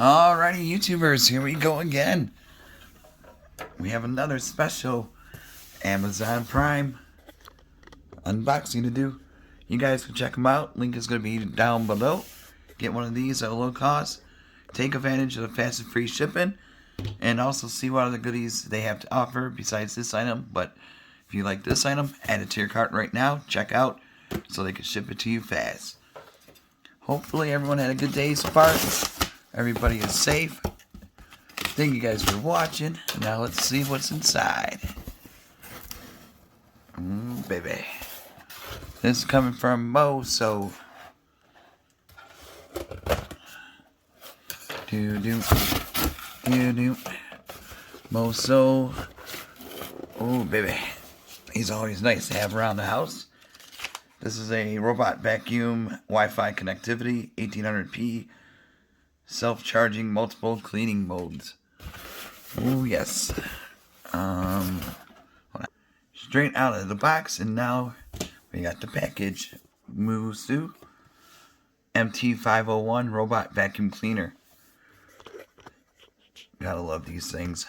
Alrighty, YouTubers, here we go again. We have another special Amazon Prime unboxing to do. You guys can check them out. Link is going to be down below. Get one of these at a low cost. Take advantage of the fast and free shipping. And also see what other goodies they have to offer besides this item. But if you like this item, add it to your cart right now. Check out so they can ship it to you fast. Hopefully everyone had a good day so far. Everybody is safe. Thank you guys for watching. Now let's see what's inside. Baby. This is coming from Moosoo. Moosoo. Oh, baby. He's always nice to have around the house. This is a robot vacuum, Wi-Fi connectivity, 1800p, self-charging, multiple cleaning modes. Oh, yes. Straight out of the box, and now we got the package. Moosoo MT501 robot vacuum cleaner. Gotta love these things.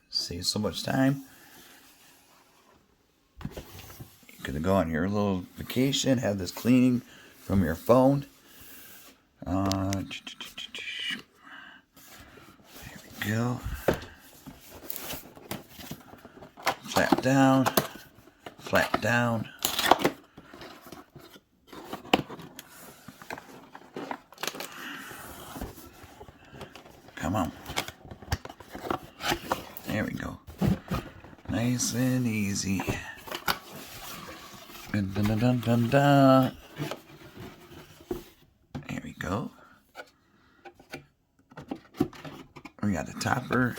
Saves so much time. You could go on your little vacation, have this cleaning from your phone. There we go. Flap down. Flap down. Come on. There we go. Nice and easy. Dun, dun, dun, dun, dun, dun. There we go. We got the topper.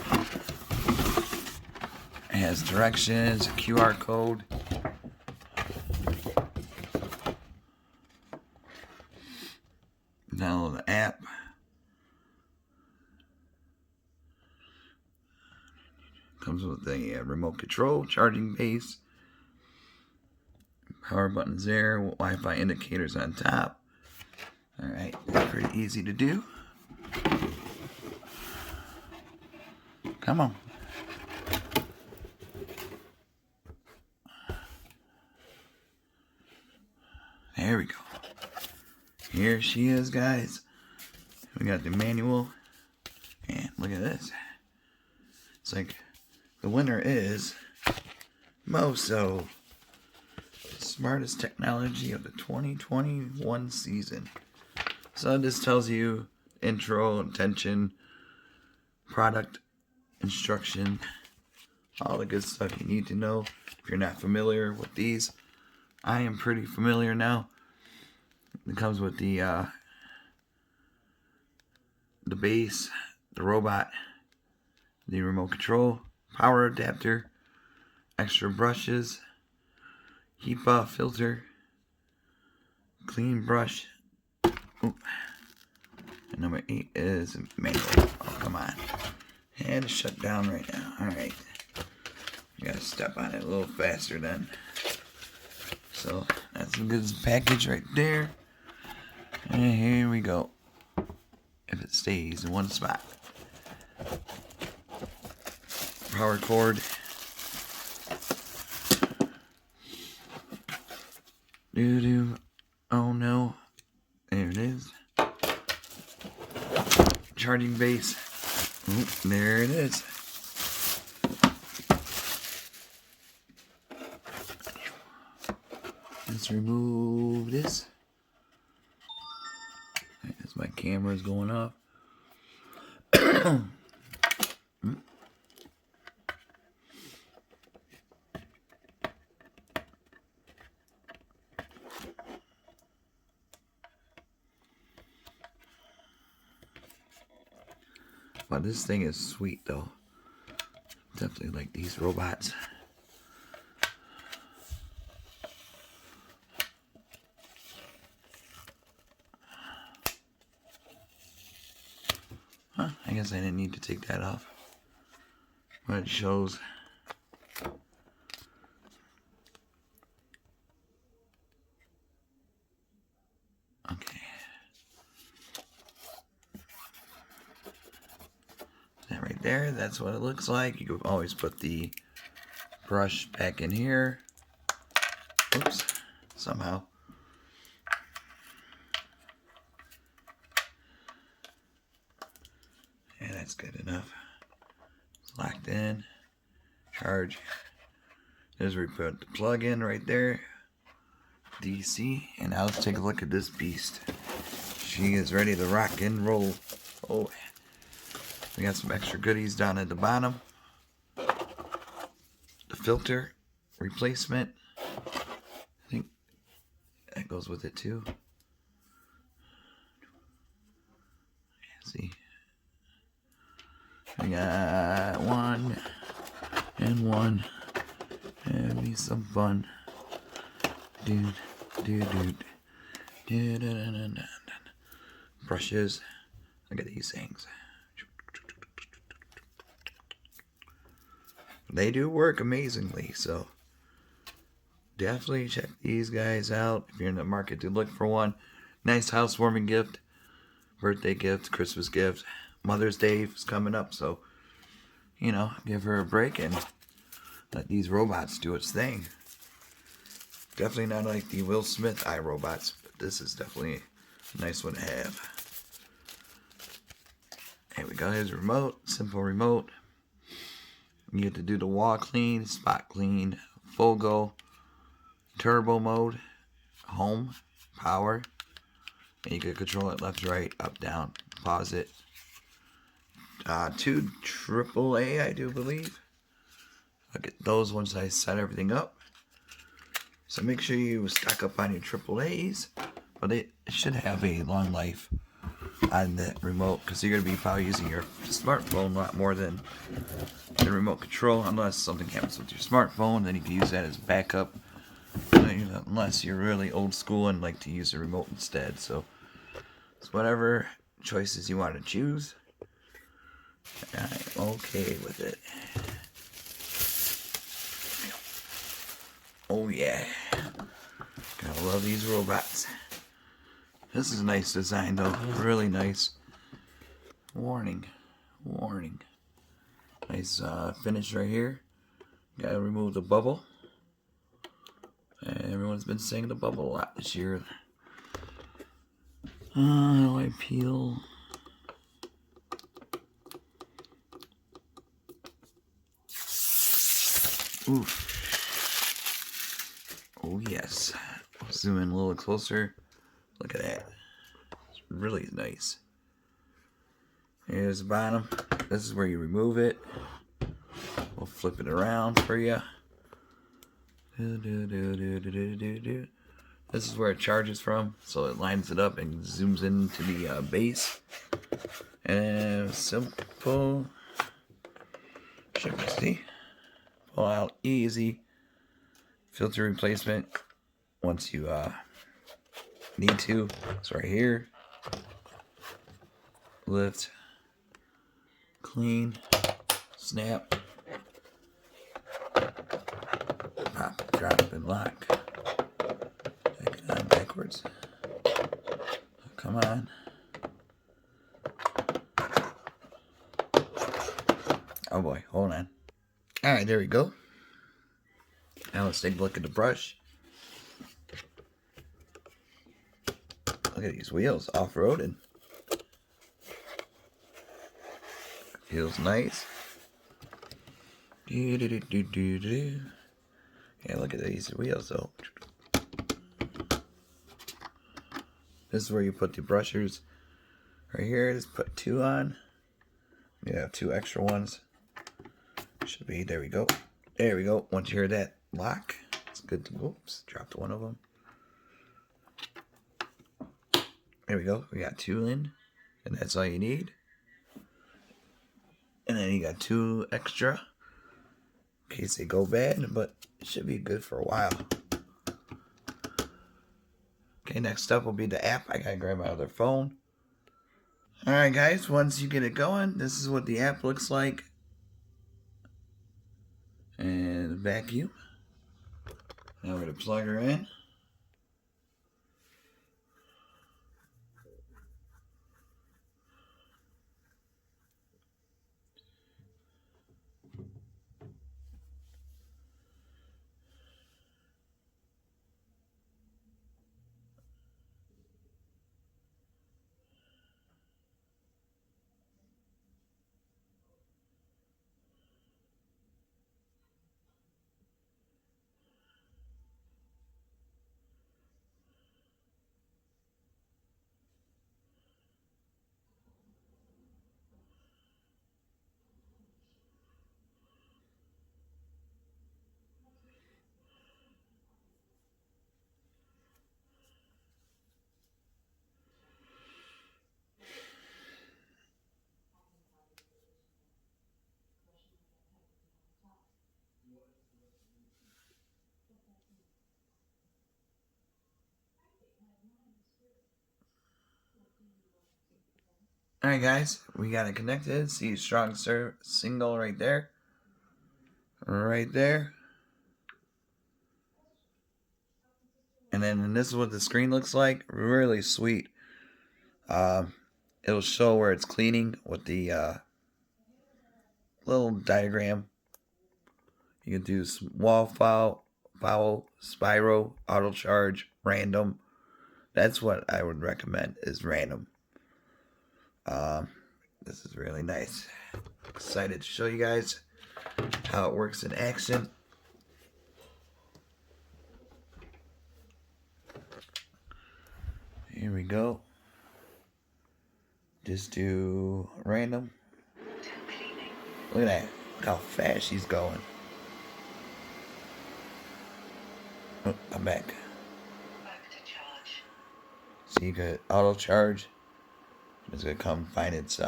It has directions, a QR code. Download the app. Comes with a remote control, charging base, power buttons there, Wi-Fi indicators on top. Alright, pretty easy to do. Come on. There we go. Here she is, guys. We got the manual. And look at this. It's like the winner is Moosoo. Smartest technology of the 2021 season. So this tells you intro, intention, product, instruction, all the good stuff you need to know if you're not familiar with these. I am pretty familiar now. It comes with the base, the robot, the remote control, power adapter, extra brushes, HEPA filter, clean brush. Ooh. And number 8 is manual. Oh, come on. And it's shut down right now. Alright. You gotta step on it a little faster then. So, that's a good package right there. And here we go. If it stays in one spot. Power cord. Oh no. There it is. Charging base. Oh, there it is. Let's remove this. As my camera is going off. But this thing is sweet though. Definitely like these robots. Huh, I guess I didn't need to take that off. But it shows. Okay. there. That's what it looks like. You can always put the brush back in here. Oops, somehow. Yeah, that's good enough. It's locked in. Charge. There's where we put the plug in right there. DC. And now let's take a look at this beast. She is ready to rock and roll. Oh, we got some extra goodies down at the bottom. The filter replacement. I think that goes with it too. See, we got one and one. Have me some fun, dude. Brushes. Look at these things. They do work amazingly, so definitely check these guys out if you're in the market to look for one. Nice housewarming gift, birthday gift, Christmas gift. Mother's Day is coming up, so you know, give her a break and let these robots do its thing. Definitely not like the Will Smith iRobots, but this is definitely a nice one to have. There we go. Here's a remote, simple remote. You get to do the wall clean, spot clean, full go, turbo mode, home, power, and you can control it left, right, up, down, pause it. 2 AAA, I do believe. I'll get those once I set everything up. So make sure you stock up on your AAAs, but it should have a long life on that remote because you're going to be probably using your smartphone a lot more than the remote control, unless something happens with your smartphone, then you can use that as backup, unless you're really old school and like to use the remote instead. So it's whatever choices you want to choose. I'm okay with it. Oh yeah, gotta love these robots. This is a nice design though, really nice. Warning. Nice finish right here. Gotta remove the bubble. And everyone's been saying the bubble a lot this year. How do I peel? Oof. Oh yes. Zoom in a little closer. Look at that. It's really nice. Here's the bottom. This is where you remove it. We'll flip it around for you. This is where it charges from, so it lines it up and zooms into the base. And simple. Should we see? Pull out easy. Filter replacement once you need to. It's right here. Lift. Clean. Snap. Pop, drop, and lock. Take it on backwards. Come on. Oh boy, hold on. Alright, there we go. Now let's take a look at the brush. Look at these wheels, off-roading. Feels nice. Yeah, look at these wheels though. This is where you put the brushers. Right here, just put 2 on. You have 2 extra ones. Should be, there we go. There we go. Once you hear that lock, it's good to, oops, dropped one of them. There we go. We got 2 in, and that's all you need. And then you got 2 extra in case they go bad, but it should be good for a while. Okay, next up will be the app. I gotta grab my other phone. Alright guys, once you get it going, this is what the app looks like. And vacuum. Now we're gonna plug her in. Alright guys, we got it connected. See strong signal right there. Right there. And then this is what the screen looks like. Really sweet. It'll show where it's cleaning with the little diagram. You can do wall foul, spiral, auto charge, random. That's what I would recommend is random. This is really nice. Excited to show you guys how it works in action. Here we go. Just do random. Look at that. Look how fast she's going. Oh, come back. So you could auto charge. It's gonna come find its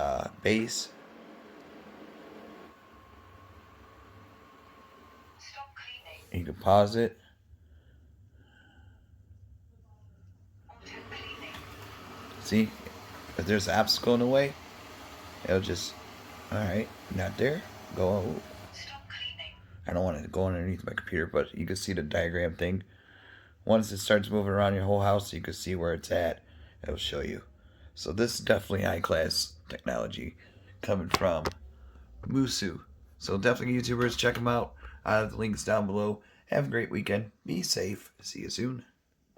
base. You can pause it. See, if there's an obstacle in the way, it'll just, alright, not there. Go. I don't want it to go underneath my computer, but you can see the diagram thing. Once it starts moving around your whole house, you can see where it's at. It'll show you. So this is definitely high-class technology coming from Moosoo. So definitely YouTubers, check them out. I have the links down below. Have a great weekend. Be safe. See you soon.